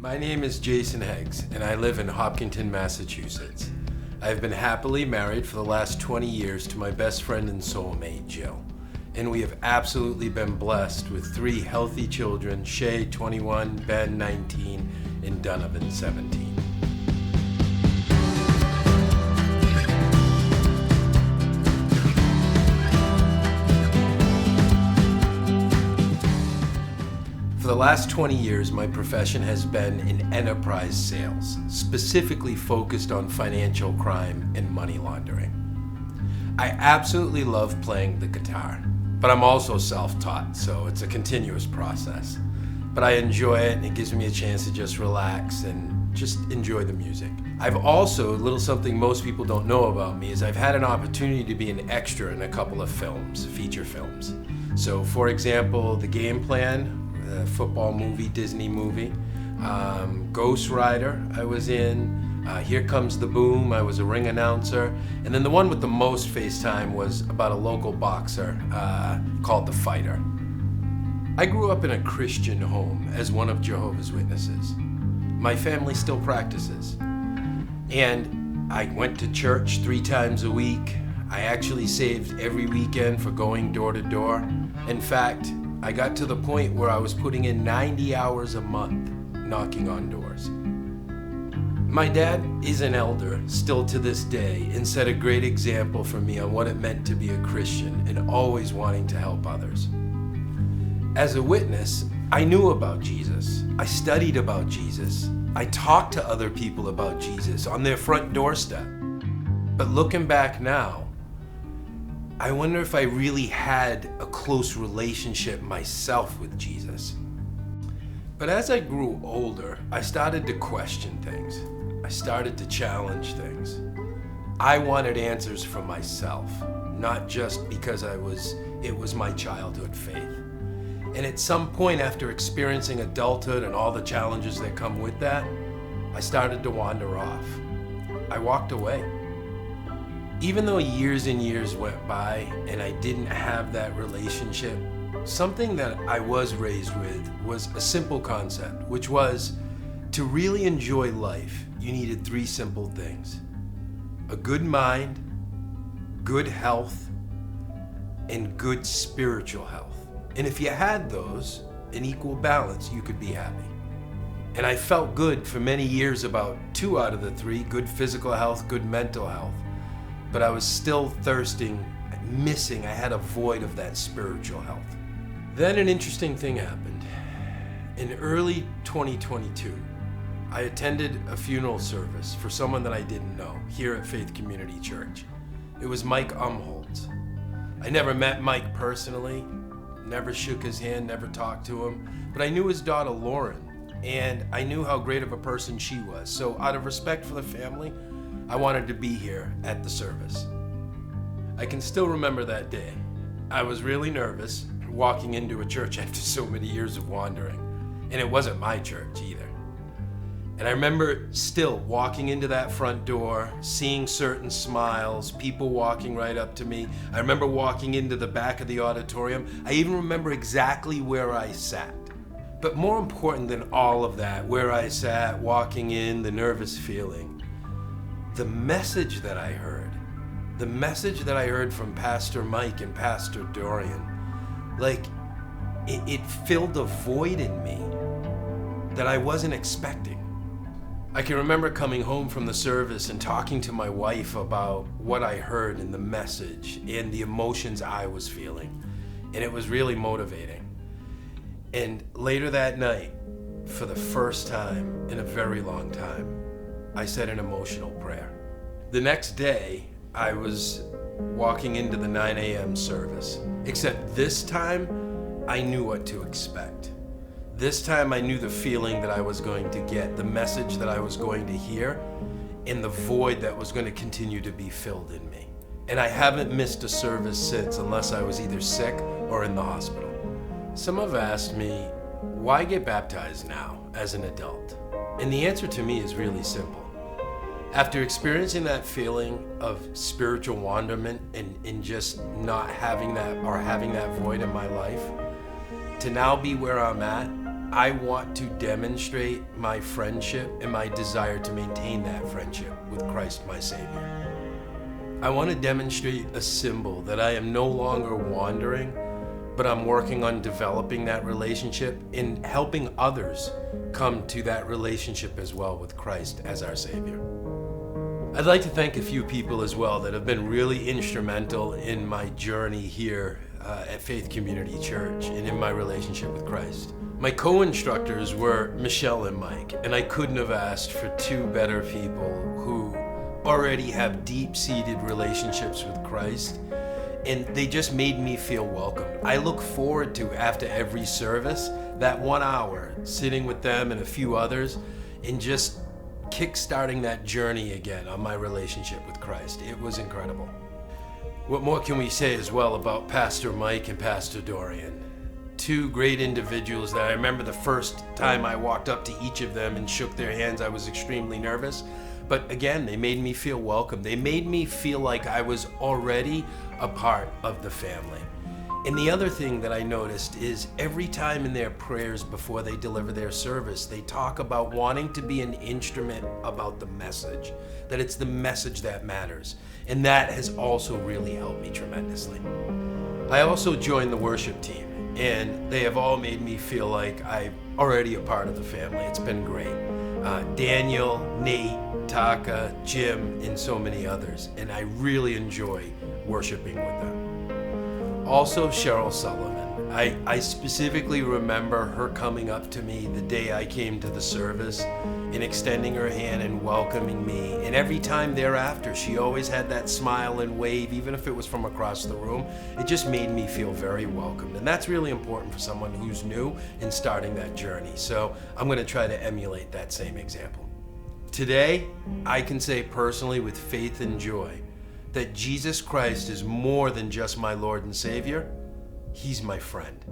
My name is Jason Heggs, and I live in Hopkinton, Massachusetts. I have been happily married for the last 20 years to my best friend and soulmate, Jill. And we have absolutely been blessed with 3 healthy children, Shay, 21, Ben, 19, and Donovan, 17. For the last 20 years, my profession has been in enterprise sales, specifically focused on financial crime and money laundering. I absolutely love playing the guitar, but I'm also self-taught, so it's a continuous process. But I enjoy it, and it gives me a chance to just relax and just enjoy the music. I've also, a little something most people don't know about me, is I've had an opportunity to be an extra in a couple of films, feature films. So for example, The Game Plan, a football movie, Disney movie. Ghost Rider, I was in. Here Comes the Boom, I was a ring announcer. And then the one with the most face time was about a local boxer called The Fighter. I grew up in a Christian home as one of Jehovah's Witnesses. My family still practices. And I went to church 3 times a week. I actually saved every weekend for going door to door. In fact, I got to the point where I was putting in 90 hours a month knocking on doors. My dad is an elder still to this day and set a great example for me on what it meant to be a Christian and always wanting to help others. As a witness, I knew about Jesus. I studied about Jesus. I talked to other people about Jesus on their front doorstep. But looking back now, I wonder if I really had a close relationship myself with Jesus. But as I grew older, I started to question things. I started to challenge things. I wanted answers for myself, not just because it was my childhood faith. And at some point after experiencing adulthood and all the challenges that come with that, I started to wander off. I walked away. Even though years and years went by and I didn't have that relationship, something that I was raised with was a simple concept, which was to really enjoy life, you needed 3 simple things: a good mind, good health, and good spiritual health. And if you had those in equal balance, you could be happy. And I felt good for many years about 2 out of the 3, good physical health, good mental health. But I was still thirsting, missing. I had a void of that spiritual health. Then an interesting thing happened. In early 2022, I attended a funeral service for someone that I didn't know here at Faith Community Church. It was Mike Umholtz. I never met Mike personally, never shook his hand, never talked to him, but I knew his daughter Lauren, and I knew how great of a person she was. So out of respect for the family, I wanted to be here at the service. I can still remember that day. I was really nervous walking into a church after so many years of wandering, and it wasn't my church either. And I remember still walking into that front door, seeing certain smiles, people walking right up to me. I remember walking into the back of the auditorium. I even remember exactly where I sat. But more important than all of that, where I sat, walking in, the nervous feeling, the message that I heard from Pastor Mike and Pastor Dorian, it filled a void in me that I wasn't expecting. I can remember coming home from the service and talking to my wife about what I heard in the message and the emotions I was feeling, and it was really motivating. And later that night, for the first time in a very long time, I said an emotional prayer. The next day, I was walking into the 9 a.m. service, except this time, I knew what to expect. This time, I knew the feeling that I was going to get, the message that I was going to hear, and the void that was going to continue to be filled in me. And I haven't missed a service since, unless I was either sick or in the hospital. Some have asked me, why get baptized now as an adult? And the answer to me is really simple. After experiencing that feeling of spiritual wonderment and just not having that or having that void in my life, to now be where I'm at, I want to demonstrate my friendship and my desire to maintain that friendship with Christ my Savior. I want to demonstrate a symbol that I am no longer wandering, but I'm working on developing that relationship and helping others come to that relationship as well with Christ as our Savior. I'd like to thank a few people as well that have been really instrumental in my journey here at Faith Community Church and in my relationship with Christ. My co-instructors were Michelle and Mike, and I couldn't have asked for two better people who already have deep-seated relationships with Christ, and they just made me feel welcomed. I look forward to, after every service, that 1 hour sitting with them and a few others and just kick-starting that journey again on my relationship with Christ. It was incredible. What more can we say as well about Pastor Mike and Pastor Dorian? Two great individuals that I remember the first time I walked up to each of them and shook their hands, I was extremely nervous. But again, they made me feel welcome. They made me feel like I was already a part of the family. And the other thing that I noticed is every time in their prayers before they deliver their service, they talk about wanting to be an instrument about the message, that it's the message that matters. And that has also really helped me tremendously. I also joined the worship team, and they have all made me feel like I'm already a part of the family. It's been great. Daniel, Nate, Taka, Jim, and so many others. And I really enjoy worshiping with them. Also, Cheryl Sullivan. I specifically remember her coming up to me the day I came to the service and extending her hand and welcoming me. And every time thereafter, she always had that smile and wave, even if it was from across the room. It just made me feel very welcomed. And that's really important for someone who's new and starting that journey. So I'm going to try to emulate that same example. Today, I can say personally with faith and joy that Jesus Christ is more than just my Lord and Savior. He's my friend.